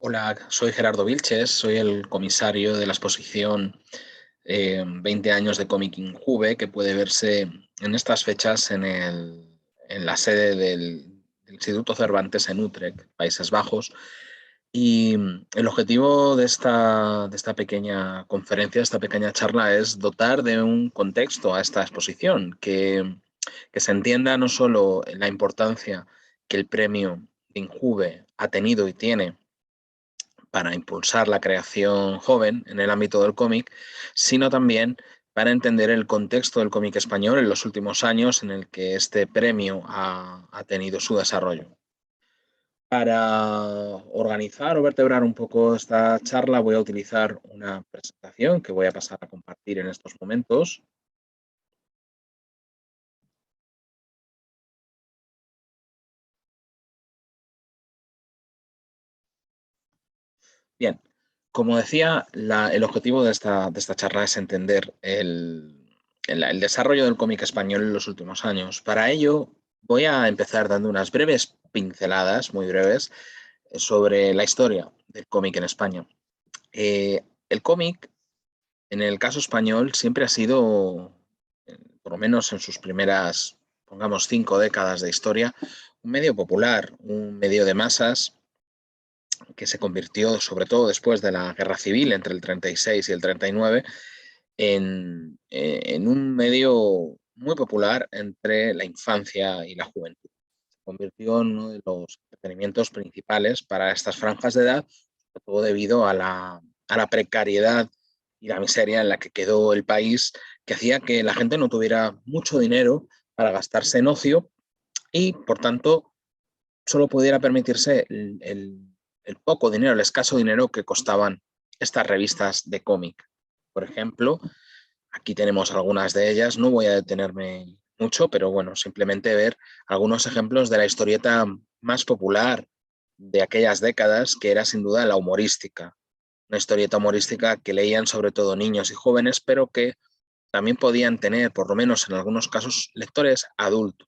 Hola, soy Gerardo Vilches, soy el comisario de la exposición 20 años de cómic Injuve, que puede verse en estas fechas en la sede del Instituto Cervantes en Utrecht, Países Bajos. Y el objetivo de esta pequeña conferencia, esta pequeña charla, es dotar de un contexto a esta exposición, que se entienda no solo la importancia que el premio Injuve ha tenido y tiene para impulsar la creación joven en el ámbito del cómic, sino también para entender el contexto del cómic español en los últimos años en el que este premio ha tenido su desarrollo. Para organizar o vertebrar un poco esta charla voy a utilizar una presentación que voy a pasar a compartir en estos momentos. Bien, como decía, el objetivo de esta charla es entender el desarrollo del cómic español en los últimos años. Para ello, voy a empezar dando unas breves pinceladas, muy breves, sobre la historia del cómic en España. El cómic, en el caso español, siempre ha sido, por lo menos en sus primeras, pongamos, 5 décadas de historia, un medio popular, un medio de masas que se convirtió, sobre todo después de la Guerra Civil entre el 36 y el 39, en un medio muy popular entre la infancia y la juventud. Se convirtió en uno de los entretenimientos principales para estas franjas de edad, sobre todo debido a la precariedad y la miseria en la que quedó el país, que hacía que la gente no tuviera mucho dinero para gastarse en ocio y, por tanto, solo pudiera permitirse el poco dinero, el escaso dinero que costaban estas revistas de cómic. Por ejemplo, aquí tenemos algunas de ellas, no voy a detenerme mucho, pero bueno, simplemente ver algunos ejemplos de la historieta más popular de aquellas décadas, que era sin duda la humorística. Una historieta humorística que leían sobre todo niños y jóvenes, pero que también podían tener, por lo menos en algunos casos, lectores adultos.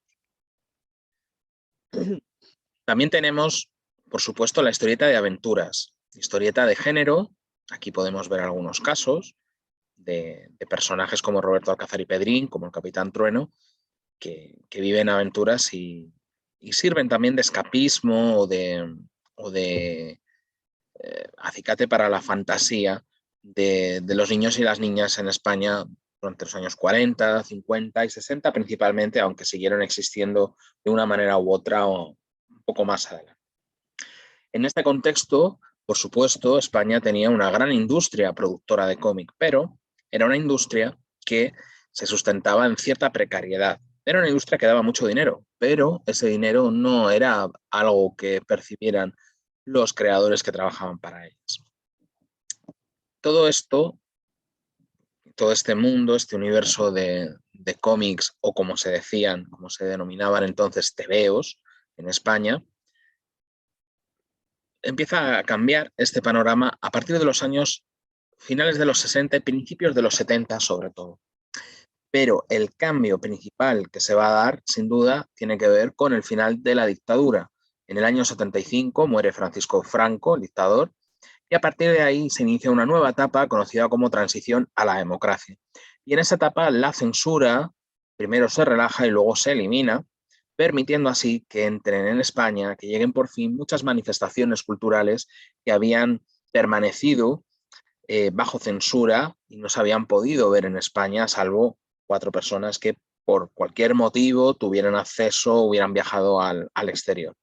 También tenemos, por supuesto, la historieta de aventuras, historieta de género. Aquí podemos ver algunos casos de personajes como Roberto Alcázar y Pedrín, como el Capitán Trueno, que viven aventuras y sirven también de escapismo o de acicate para la fantasía de los niños y las niñas en España durante los años 40, 50 y 60 principalmente, aunque siguieron existiendo de una manera u otra o un poco más adelante. En este contexto, por supuesto, España tenía una gran industria productora de cómic, pero era una industria que se sustentaba en cierta precariedad. Era una industria que daba mucho dinero, pero ese dinero no era algo que percibieran los creadores que trabajaban para ellos. Todo esto, todo este mundo, este universo de cómics, o como se decían, como se denominaban entonces, tebeos en España, empieza a cambiar este panorama a partir de los años finales de los 60 y principios de los 70 sobre todo. Pero el cambio principal que se va a dar, sin duda, tiene que ver con el final de la dictadura. En el año 75 muere Francisco Franco, el dictador, y a partir de ahí se inicia una nueva etapa conocida como transición a la democracia. Y en esa etapa la censura primero se relaja y luego se elimina, permitiendo así que entren en España, que lleguen por fin muchas manifestaciones culturales que habían permanecido bajo censura y no se habían podido ver en España, salvo 4 personas que por cualquier motivo tuvieran acceso o hubieran viajado al exterior.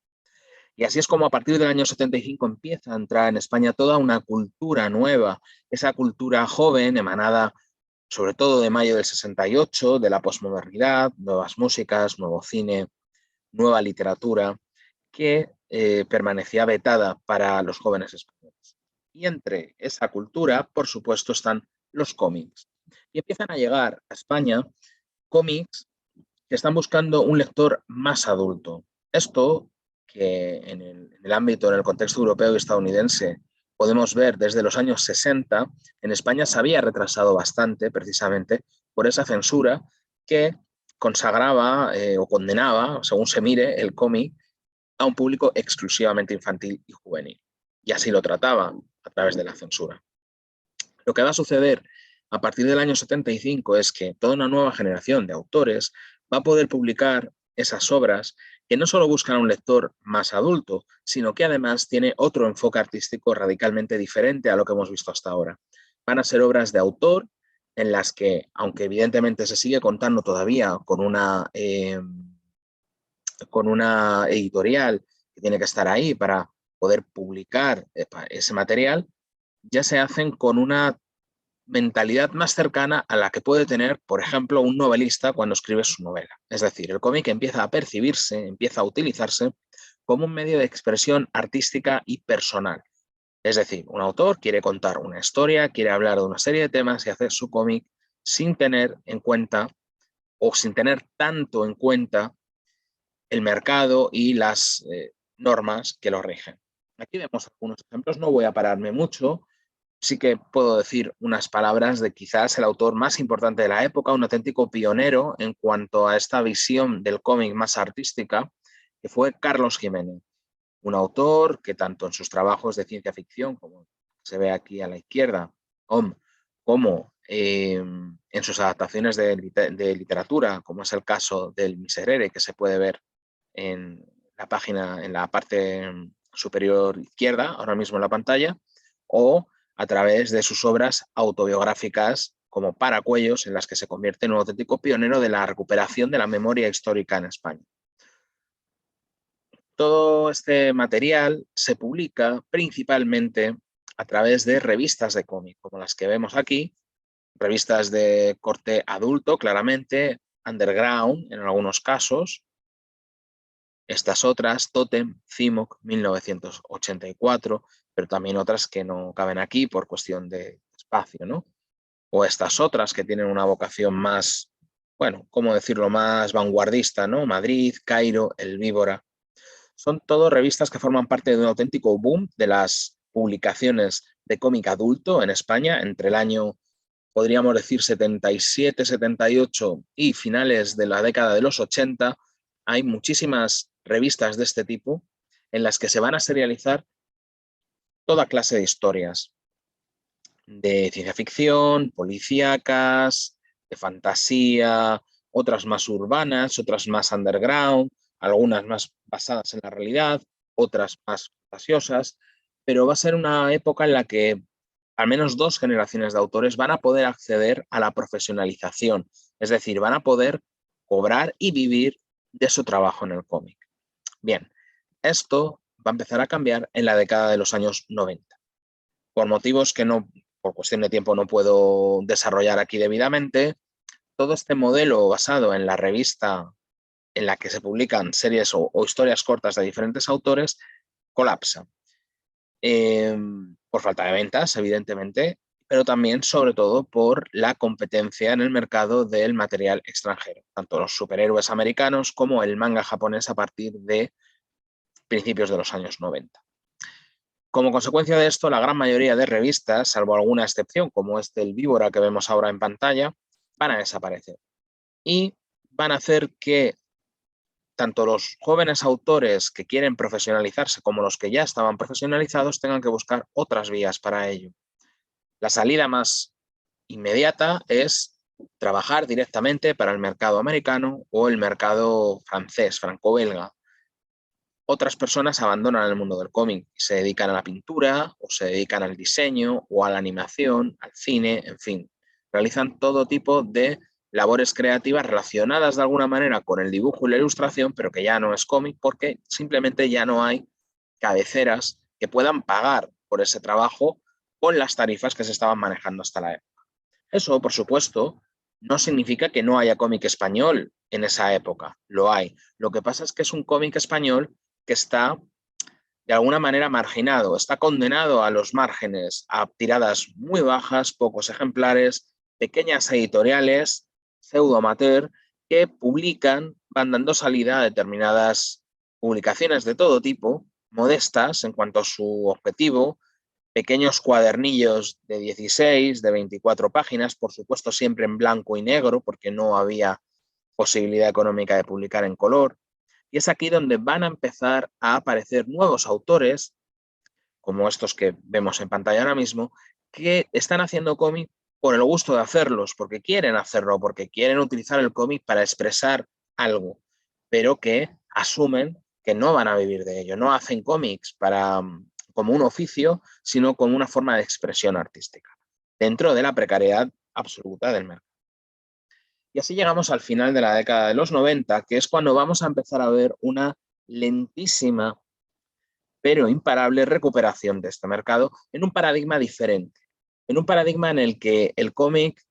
Y así es como a partir del año 75 empieza a entrar en España toda una cultura nueva, esa cultura joven emanada sobre todo de mayo del 68, de la posmodernidad, nuevas músicas, nuevo cine, nueva literatura, que permanecía vetada para los jóvenes españoles. Y entre esa cultura, por supuesto, están los cómics. Y empiezan a llegar a España cómics que están buscando un lector más adulto. Esto, que en el ámbito, en el contexto europeo y estadounidense, podemos ver desde los años 60, en España se había retrasado bastante, precisamente, por esa censura que consagraba o condenaba, según se mire, el cómic a un público exclusivamente infantil y juvenil. y así lo trataba a través de la censura. Lo que va a suceder a partir del año 75 es que toda una nueva generación de autores va a poder publicar esas obras que no solo buscan a un lector más adulto, sino que además tiene otro enfoque artístico radicalmente diferente a lo que hemos visto hasta ahora. Van a ser obras de autor en las que, aunque evidentemente se sigue contando todavía con una editorial que tiene que estar ahí para poder publicar ese material, ya se hacen con una mentalidad más cercana a la que puede tener, por ejemplo, un novelista cuando escribe su novela. Es decir, el cómic empieza a percibirse, empieza a utilizarse como un medio de expresión artística y personal. Es decir, un autor quiere contar una historia, quiere hablar de una serie de temas y hacer su cómic sin tener en cuenta o sin tener tanto en cuenta el mercado y las normas que lo rigen. Aquí vemos algunos ejemplos, no voy a pararme mucho, sí que puedo decir unas palabras de quizás el autor más importante de la época, un auténtico pionero en cuanto a esta visión del cómic más artística, que fue Carlos Jiménez, un autor que tanto en sus trabajos de ciencia ficción, como se ve aquí a la izquierda, como en sus adaptaciones de literatura, como es el caso del Miserere, que se puede ver en la página, en la parte superior izquierda, ahora mismo en la pantalla, o a través de sus obras autobiográficas como Paracuellos, en las que se convierte en un auténtico pionero de la recuperación de la memoria histórica en España. Todo este material se publica principalmente a través de revistas de cómic, como las que vemos aquí, revistas de corte adulto, claramente, underground en algunos casos. Estas otras, Totem, Cimoc, 1984, pero también otras que no caben aquí por cuestión de espacio, ¿no? O estas otras que tienen una vocación más, bueno, ¿cómo decirlo?, más vanguardista, ¿no? Madrid, Cairo, El Víbora. Son todo revistas que forman parte de un auténtico boom de las publicaciones de cómic adulto en España entre el año, podríamos decir, 77, 78 y finales de la década de los 80. Hay muchísimas revistas de este tipo en las que se van a serializar toda clase de historias de ciencia ficción, policíacas, de fantasía, otras más urbanas, otras más underground, algunas más basadas en la realidad, otras más fantasiosas, pero va a ser una época en la que al menos dos generaciones de autores van a poder acceder a la profesionalización, es decir, van a poder cobrar y vivir de su trabajo en el cómic. Bien, esto va a empezar a cambiar en la década de los años 90. Por motivos que no, por cuestión de tiempo no puedo desarrollar aquí debidamente, todo este modelo basado en la revista en la que se publican series o historias cortas de diferentes autores colapsa. Por falta de ventas, evidentemente, pero también, sobre todo, por la competencia en el mercado del material extranjero, tanto los superhéroes americanos como el manga japonés a partir de principios de los años 90. Como consecuencia de esto, la gran mayoría de revistas, salvo alguna excepción, como este El Víbora que vemos ahora en pantalla, van a desaparecer. Y van a hacer que tanto los jóvenes autores que quieren profesionalizarse como los que ya estaban profesionalizados tengan que buscar otras vías para ello. La salida más inmediata es trabajar directamente para el mercado americano o el mercado francés, franco-belga. Otras personas abandonan el mundo del cómic y se dedican a la pintura o se dedican al diseño o a la animación, al cine, en fin. Realizan todo tipo de labores creativas relacionadas de alguna manera con el dibujo y la ilustración, pero que ya no es cómic porque simplemente ya no hay cabeceras que puedan pagar por ese trabajo con las tarifas que se estaban manejando hasta la época. Eso, por supuesto, no significa que no haya cómic español en esa época. Lo hay. Lo que pasa es que es un cómic español que está de alguna manera marginado, está condenado a los márgenes, a tiradas muy bajas, pocos ejemplares, pequeñas editoriales, pseudo amateur, que publican, van dando salida a determinadas publicaciones de todo tipo, modestas en cuanto a su objetivo, pequeños cuadernillos de 16, de 24 páginas, por supuesto siempre en blanco y negro, porque no había posibilidad económica de publicar en color. Y es aquí donde van a empezar a aparecer nuevos autores como estos que vemos en pantalla ahora mismo, que están haciendo cómic por el gusto de hacerlos, porque quieren hacerlo, porque quieren utilizar el cómic para expresar algo, pero que asumen que no van a vivir de ello, no hacen cómics como un oficio, sino como una forma de expresión artística, dentro de la precariedad absoluta del mercado. Y así llegamos al final de la década de los 90, que es cuando vamos a empezar a ver una lentísima pero imparable recuperación de este mercado en un paradigma diferente, en un paradigma en el que el cómic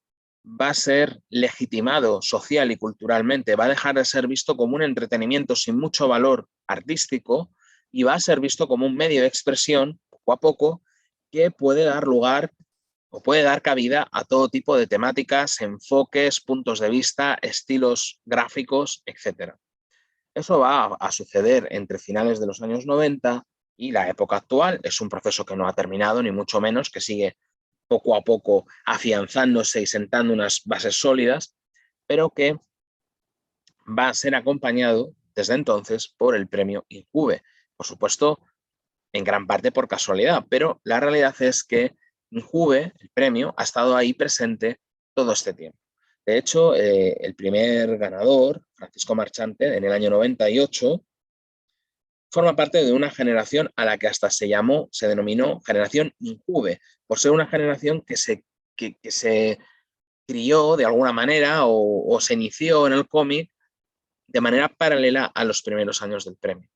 va a ser legitimado social y culturalmente, va a dejar de ser visto como un entretenimiento sin mucho valor artístico y va a ser visto como un medio de expresión, poco a poco, que puede dar lugar o puede dar cabida a todo tipo de temáticas, enfoques, puntos de vista, estilos gráficos, etc. Eso va a suceder entre finales de los años 90 y la época actual. Es un proceso que no ha terminado, ni mucho menos, que sigue poco a poco afianzándose y sentando unas bases sólidas, pero que va a ser acompañado desde entonces por el premio Injuve. Por supuesto, en gran parte por casualidad, pero la realidad es que Injuve, el premio, ha estado ahí presente todo este tiempo. De hecho, el primer ganador, Francisco Marchante, en el año 98, forma parte de una generación a la que hasta se denominó generación Injuve, por ser una generación que se crió de alguna manera o se inició en el cómic de manera paralela a los primeros años del premio.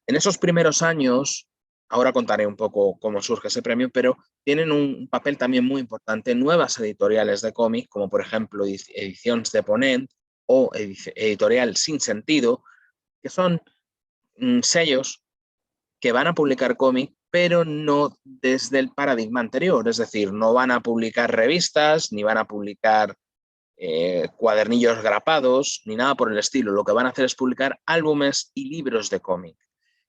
En esos primeros años, ahora contaré un poco cómo surge ese premio, pero tienen un papel también muy importante nuevas editoriales de cómic, como por ejemplo Ediciones de Ponent o Editorial Sin Sentido, que son sellos que van a publicar cómic, pero no desde el paradigma anterior, es decir, no van a publicar revistas, ni van a publicar cuadernillos grapados, ni nada por el estilo. Lo que van a hacer es publicar álbumes y libros de cómic.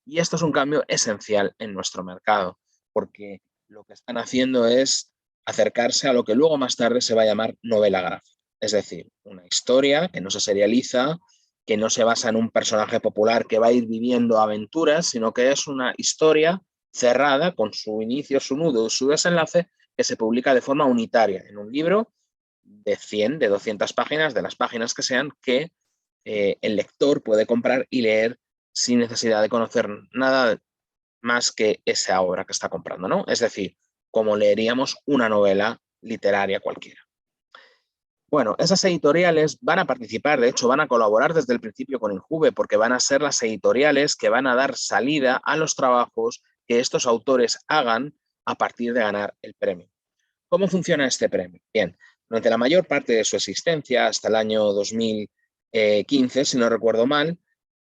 Y esto es un cambio esencial en nuestro mercado, porque lo que están haciendo es acercarse a lo que luego más tarde se va a llamar novela gráfica. Es decir, una historia que no se serializa, que no se basa en un personaje popular que va a ir viviendo aventuras, sino que es una historia cerrada con su inicio, su nudo, su desenlace, que se publica de forma unitaria en un libro de 100, de 200 páginas, de las páginas que sean, que el lector puede comprar y leer sin necesidad de conocer nada más que esa obra que está comprando, ¿no? Es decir, como leeríamos una novela literaria cualquiera. Bueno, esas editoriales van a participar, de hecho van a colaborar desde el principio con Injuve, porque van a ser las editoriales que van a dar salida a los trabajos que estos autores hagan a partir de ganar el premio. ¿Cómo funciona este premio? Bien, durante la mayor parte de su existencia, hasta el año 2015, si no recuerdo mal,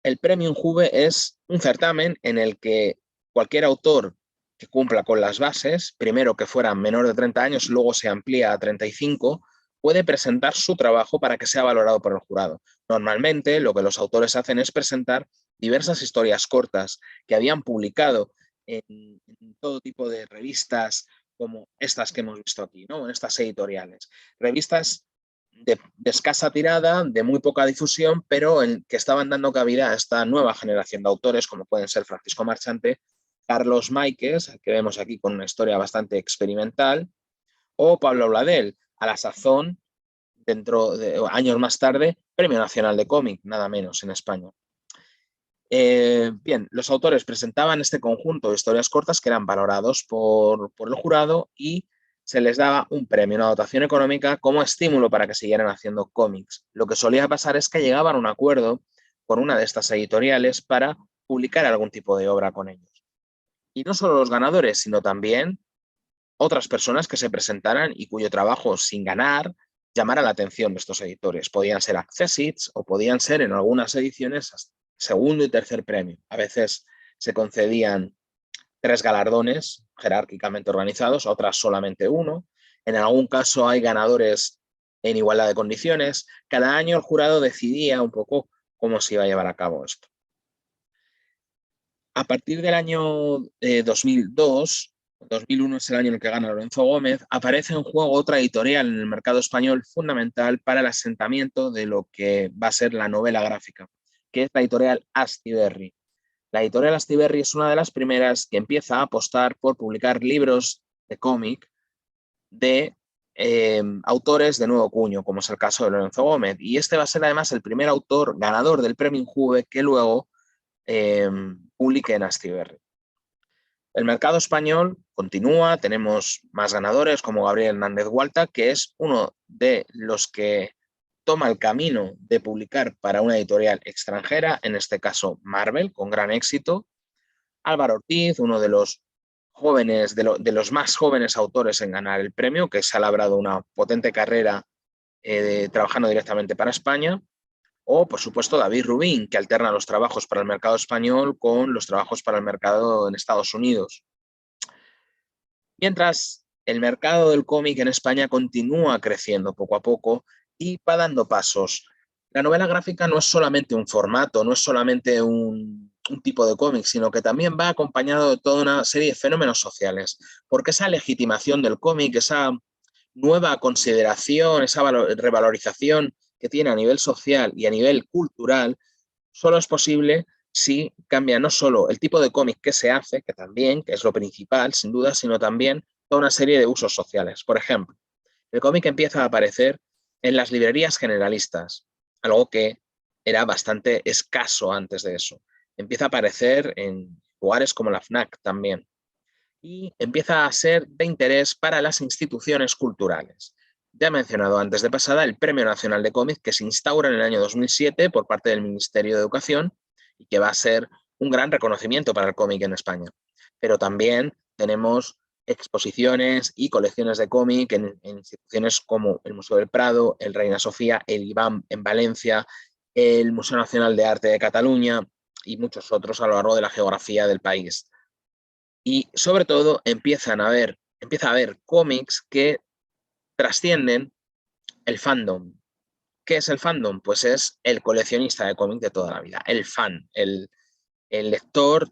el premio Injuve es un certamen en el que cualquier autor que cumpla con las bases, primero que fuera menor de 30 años, luego se amplía a 35, puede presentar su trabajo para que sea valorado por el jurado. Normalmente lo que los autores hacen es presentar diversas historias cortas que habían publicado en todo tipo de revistas como estas que hemos visto aquí, ¿no? Estas editoriales. Revistas de escasa tirada, de muy poca difusión, pero que estaban dando cabida a esta nueva generación de autores, como pueden ser Francisco Marchante, Carlos Máiquez, que vemos aquí con una historia bastante experimental, o Pablo Bladel, a la sazón, dentro de años más tarde, Premio Nacional de Cómic, nada menos, en España. Bien, los autores presentaban este conjunto de historias cortas que eran valorados por el jurado y se les daba un premio, una dotación económica como estímulo para que siguieran haciendo cómics. Lo que solía pasar es que llegaban a un acuerdo con una de estas editoriales para publicar algún tipo de obra con ellos. Y no solo los ganadores, sino también otras personas que se presentaran y cuyo trabajo sin ganar llamara la atención de estos editores. Podían ser accessits o podían ser en algunas ediciones segundo y tercer premio. A veces se concedían 3 galardones jerárquicamente organizados, otras solamente uno. En algún caso hay ganadores en igualdad de condiciones. Cada año el jurado decidía un poco cómo se iba a llevar a cabo esto. A partir del año 2002, 2001 es el año en el que gana Lorenzo Gómez, aparece en juego otra editorial en el mercado español fundamental para el asentamiento de lo que va a ser la novela gráfica, que es la editorial Astiberri. La editorial Astiberri es una de las primeras que empieza a apostar por publicar libros de cómic de autores de nuevo cuño, como es el caso de Lorenzo Gómez. Y este va a ser además el primer autor ganador del premio Injuve que luego publique en Astiberri. El mercado español continúa, tenemos más ganadores como Gabriel Hernández Gualta, que es uno de los que toma el camino de publicar para una editorial extranjera, en este caso Marvel, con gran éxito. Álvaro Ortiz, uno de los jóvenes, de los más jóvenes autores en ganar el premio, que se ha labrado una potente carrera trabajando directamente para España. O, por supuesto, David Rubin, que alterna los trabajos para el mercado español con los trabajos para el mercado en Estados Unidos. Mientras el mercado del cómic en España continúa creciendo poco a poco y va dando pasos. La novela gráfica no es solamente un formato, no es solamente un tipo de cómic, sino que también va acompañado de toda una serie de fenómenos sociales, porque esa legitimación del cómic, esa nueva consideración, esa revalorización que tiene a nivel social y a nivel cultural, solo es posible si cambia no solo el tipo de cómic que se hace, que también, que es lo principal, sin duda, sino también toda una serie de usos sociales. Por ejemplo, el cómic empieza a aparecer en las librerías generalistas, algo que era bastante escaso antes de eso. Empieza a aparecer en lugares como la FNAC también. Y empieza a ser de interés para las instituciones culturales. Ya he mencionado antes de pasada el Premio Nacional de Cómic que se instaura en el año 2007 por parte del Ministerio de Educación y que va a ser un gran reconocimiento para el cómic en España. Pero también tenemos exposiciones y colecciones de cómic en instituciones como el Museo del Prado, el Reina Sofía, el IBAM en Valencia, el Museo Nacional de Arte de Cataluña y muchos otros a lo largo de la geografía del país. Y sobre todo empieza a haber cómics que trascienden el fandom. ¿Qué es el fandom? Pues es el coleccionista de cómics de toda la vida, el fan, el lector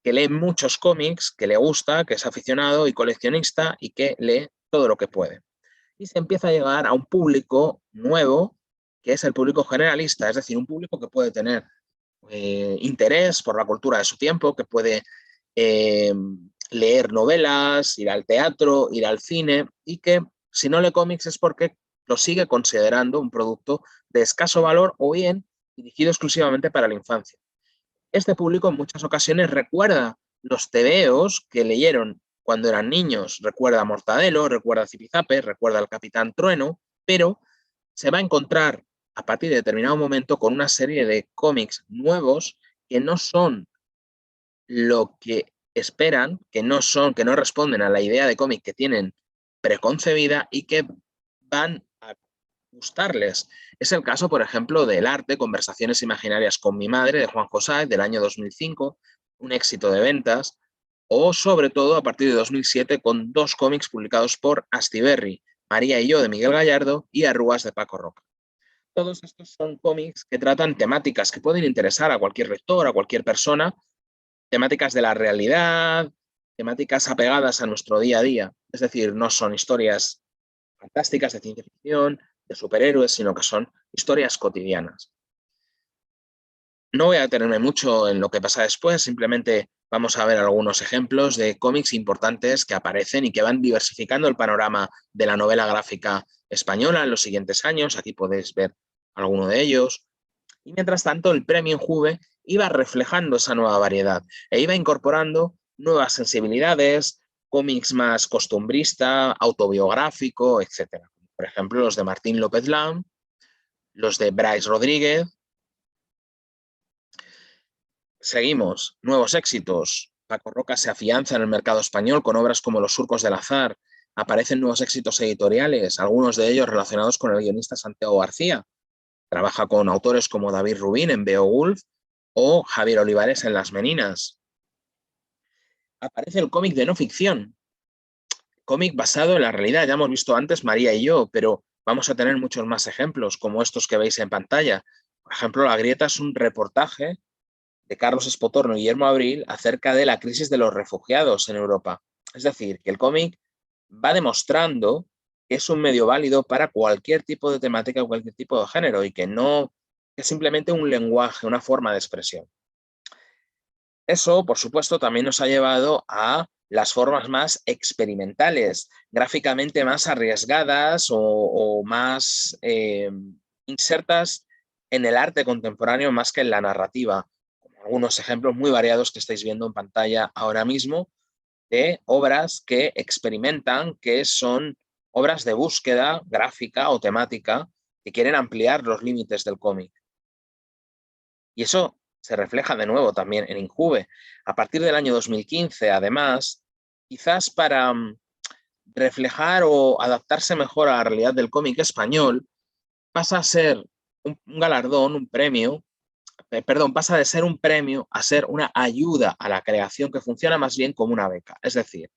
que lee muchos cómics, que le gusta, que es aficionado y coleccionista y que lee todo lo que puede. Y se empieza a llegar a un público nuevo, que es el público generalista, es decir, un público que puede tener interés por la cultura de su tiempo, que puede leer novelas, ir al teatro, ir al cine, y que si no lee cómics es porque lo sigue considerando un producto de escaso valor o bien dirigido exclusivamente para la infancia. Este público en muchas ocasiones recuerda los tebeos que leyeron cuando eran niños, recuerda a Mortadelo, recuerda a Zipizape, recuerda al Capitán Trueno, pero se va a encontrar a partir de determinado momento con una serie de cómics nuevos que no son lo que esperan, que no responden a la idea de cómic que tienen preconcebida y que van a gustarles. Es el caso, por ejemplo, del arte, Conversaciones Imaginarias con mi madre, de Juan José, del año 2005, un éxito de ventas, o sobre todo a partir de 2007 con dos cómics publicados por Astiberri, María y yo, de Miguel Gallardo, y Arrugas, de Paco Roca. Todos estos son cómics que tratan temáticas que pueden interesar a cualquier lector, a cualquier persona, temáticas de la realidad, temáticas apegadas a nuestro día a día. Es decir, no son historias fantásticas de ciencia ficción, de superhéroes, sino que son historias cotidianas. No voy a detenerme mucho en lo que pasa después, simplemente vamos a ver algunos ejemplos de cómics importantes que aparecen y que van diversificando el panorama de la novela gráfica española en los siguientes años. Aquí podéis ver alguno de ellos. Y mientras tanto, el premio Injuve iba reflejando esa nueva variedad e iba incorporando nuevas sensibilidades, cómics más costumbrista, autobiográfico, etc. Por ejemplo, los de Martín López Lam, los de Bryce Rodríguez. Seguimos, nuevos éxitos. Paco Roca se afianza en el mercado español con obras como Los surcos del azar. Aparecen nuevos éxitos editoriales, algunos de ellos relacionados con el guionista Santiago García. Trabaja con autores como David Rubin en Beowulf o Javier Olivares en Las Meninas. Aparece el cómic de no ficción, cómic basado en la realidad. Ya hemos visto antes María y yo, pero vamos a tener muchos más ejemplos como estos que veis en pantalla. Por ejemplo, La Grieta es un reportaje de Carlos Espotorno y Guillermo Abril acerca de la crisis de los refugiados en Europa. Es decir, que el cómic va demostrando que es un medio válido para cualquier tipo de temática o cualquier tipo de género y que no es simplemente un lenguaje, una forma de expresión. Eso, por supuesto, también nos ha llevado a las formas más experimentales, gráficamente más arriesgadas o más insertas en el arte contemporáneo más que en la narrativa. Algunos ejemplos muy variados que estáis viendo en pantalla ahora mismo de obras que experimentan, que son obras de búsqueda gráfica o temática que quieren ampliar los límites del cómic. Y eso se refleja de nuevo también en Injuve. A partir del año 2015, además, quizás para reflejar o adaptarse mejor a la realidad del cómic español, pasa a ser un galardón, un premio, perdón, pasa de ser un premio a ser una ayuda a la creación que funciona más bien como una beca. Es decir,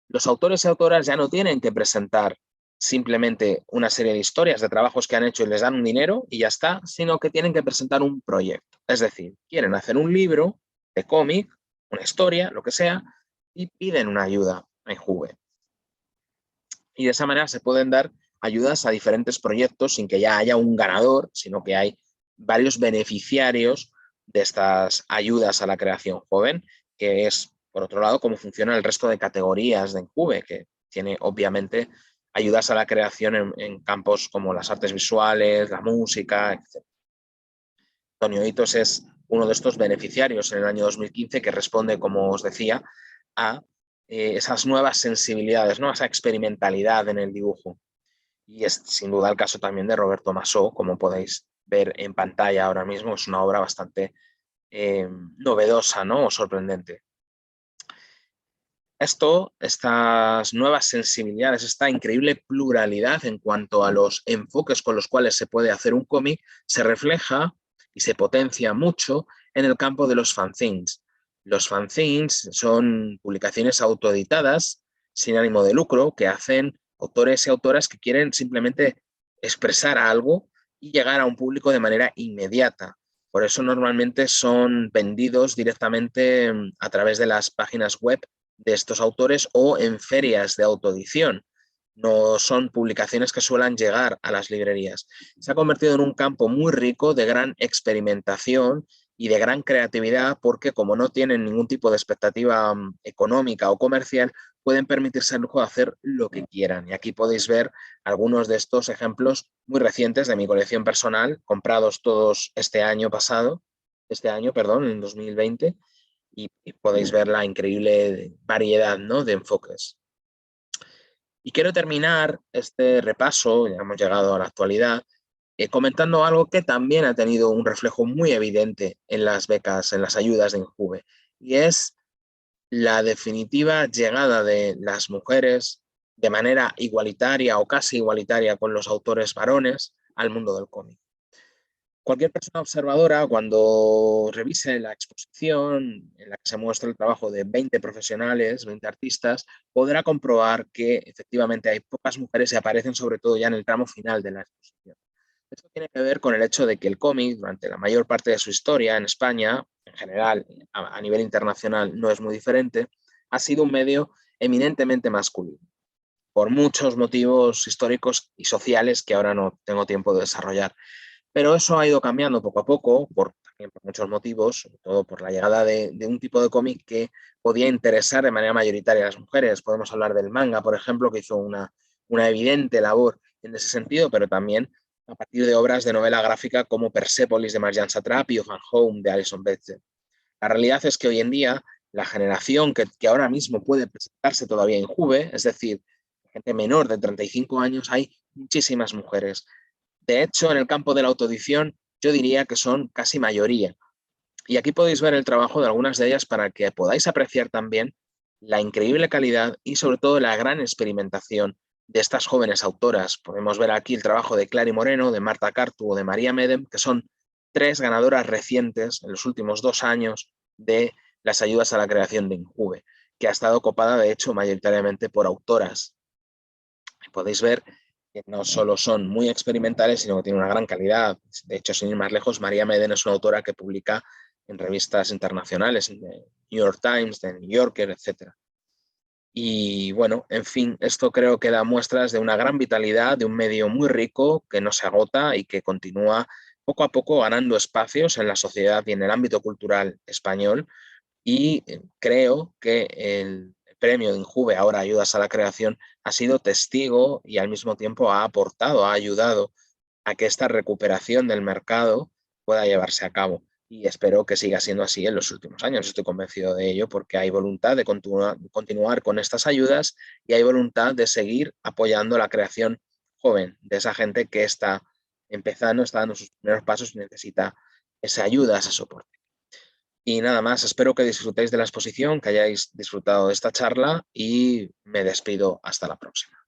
los autores y autoras ya no tienen que presentar simplemente una serie de historias, de trabajos que han hecho y les dan un dinero y ya está, sino que tienen que presentar un proyecto. Es decir, quieren hacer un libro de cómic, una historia, lo que sea, y piden una ayuda en Juve. Y de esa manera se pueden dar ayudas a diferentes proyectos sin que ya haya un ganador, sino que hay varios beneficiarios de estas ayudas a la creación joven, que es, por otro lado, cómo funciona el resto de categorías de Enjuve, que tiene obviamente ayudas a la creación en campos como las artes visuales, la música, etc. Antonio Hitos es uno de estos beneficiarios en el año 2015 que responde, como os decía, a esas nuevas sensibilidades, ¿no? A esa experimentalidad en el dibujo. Y es sin duda el caso también de Roberto Masó, como podéis ver en pantalla ahora mismo, es una obra bastante novedosa, ¿no? O sorprendente. Estas nuevas sensibilidades, esta increíble pluralidad en cuanto a los enfoques con los cuales se puede hacer un cómic, se refleja y se potencia mucho en el campo de los fanzines. Los fanzines son publicaciones autoeditadas, sin ánimo de lucro, que hacen autores y autoras que quieren simplemente expresar algo y llegar a un público de manera inmediata. Por eso normalmente son vendidos directamente a través de las páginas web de estos autores o en ferias de autoedición. No son publicaciones que suelen llegar a las librerías. Se ha convertido en un campo muy rico de gran experimentación y de gran creatividad porque como no tienen ningún tipo de expectativa económica o comercial, pueden permitirse el lujo de hacer lo que quieran. Y aquí podéis ver algunos de estos ejemplos muy recientes de mi colección personal, comprados todos este año pasado, en 2020, y podéis ver la increíble variedad, ¿no? De enfoques. Y quiero terminar este repaso, ya hemos llegado a la actualidad, comentando algo que también ha tenido un reflejo muy evidente en las becas, en las ayudas de Injuve, y es la definitiva llegada de las mujeres de manera igualitaria o casi igualitaria con los autores varones al mundo del cómic. Cualquier persona observadora, cuando revise la exposición en la que se muestra el trabajo de 20 profesionales, 20 artistas, podrá comprobar que efectivamente hay pocas mujeres y aparecen sobre todo ya en el tramo final de la exposición. Esto tiene que ver con el hecho de que el cómic, durante la mayor parte de su historia en España, en general, a nivel internacional no es muy diferente, ha sido un medio eminentemente masculino, por muchos motivos históricos y sociales que ahora no tengo tiempo de desarrollar. Pero eso ha ido cambiando poco a poco, también por muchos motivos, sobre todo por la llegada de un tipo de cómic que podía interesar de manera mayoritaria a las mujeres. Podemos hablar del manga, por ejemplo, que hizo una evidente labor en ese sentido, pero también a partir de obras de novela gráfica como Persepolis de Marjan Satrapi o Van Home de Alison Bechdel. La realidad es que hoy en día la generación que ahora mismo puede presentarse todavía en Juve, es decir, gente menor de 35 años, hay muchísimas mujeres. De hecho, en el campo de la autoedición, yo diría que son casi mayoría. Y aquí podéis ver el trabajo de algunas de ellas para que podáis apreciar también la increíble calidad y sobre todo la gran experimentación de estas jóvenes autoras. Podemos ver aquí el trabajo de Clary Moreno, de Marta Cartu o de María Medem, que son tres ganadoras recientes en los últimos 2 años de las ayudas a la creación de Injuve, que ha estado copada de hecho mayoritariamente por autoras. Podéis ver que no solo son muy experimentales, sino que tienen una gran calidad. De hecho, sin ir más lejos, María Medem es una autora que publica en revistas internacionales, en The New York Times, The New Yorker, etc. Y bueno, en fin, esto creo que da muestras de una gran vitalidad, de un medio muy rico que no se agota y que continúa poco a poco ganando espacios en la sociedad y en el ámbito cultural español, y creo que el premio de Injuve, ahora Ayudas a la Creación, ha sido testigo y al mismo tiempo ha aportado, ha ayudado a que esta recuperación del mercado pueda llevarse a cabo. Y espero que siga siendo así en los últimos años. Estoy convencido de ello porque hay voluntad de continuar con estas ayudas y hay voluntad de seguir apoyando la creación joven de esa gente que está empezando, está dando sus primeros pasos y necesita esa ayuda, ese soporte. Y nada más, espero que disfrutéis de la exposición, que hayáis disfrutado de esta charla y me despido hasta la próxima.